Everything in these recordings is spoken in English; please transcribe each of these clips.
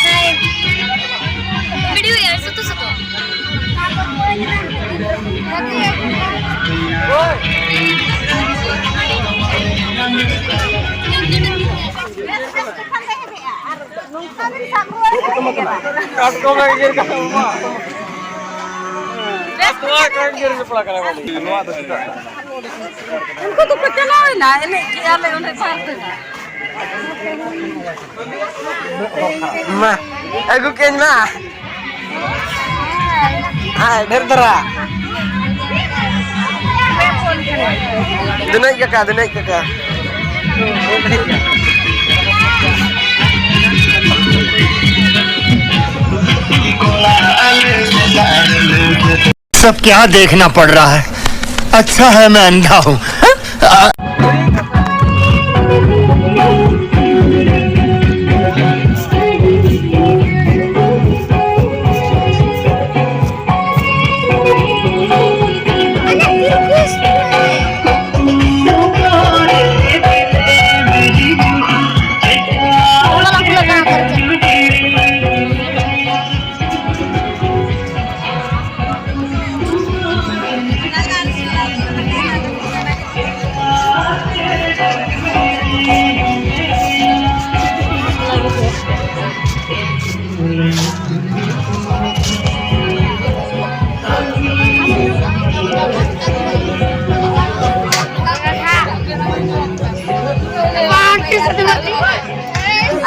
Hai. Video ya, satu-satu. Uनको तो पता ना है ना इन्हें क्या ले उन्हें party Ma, aku kena. Hai, dera. Denai kakak. सब क्या देखना पड़ रहा है अच्छा है मैं अंधा हूँ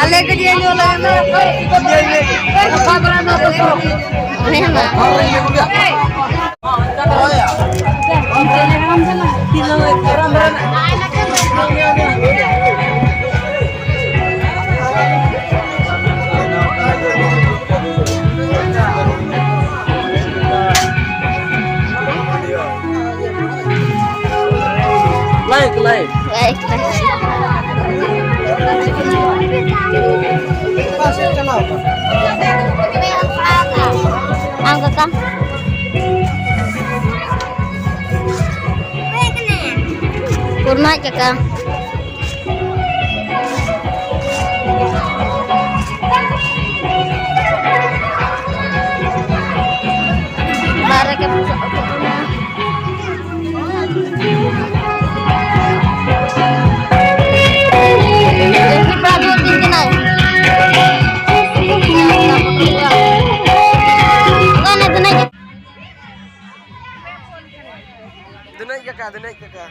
Alega dia nyola na. Like. Angkat kan? Kurma aja kan? Barang ke Denai kakak.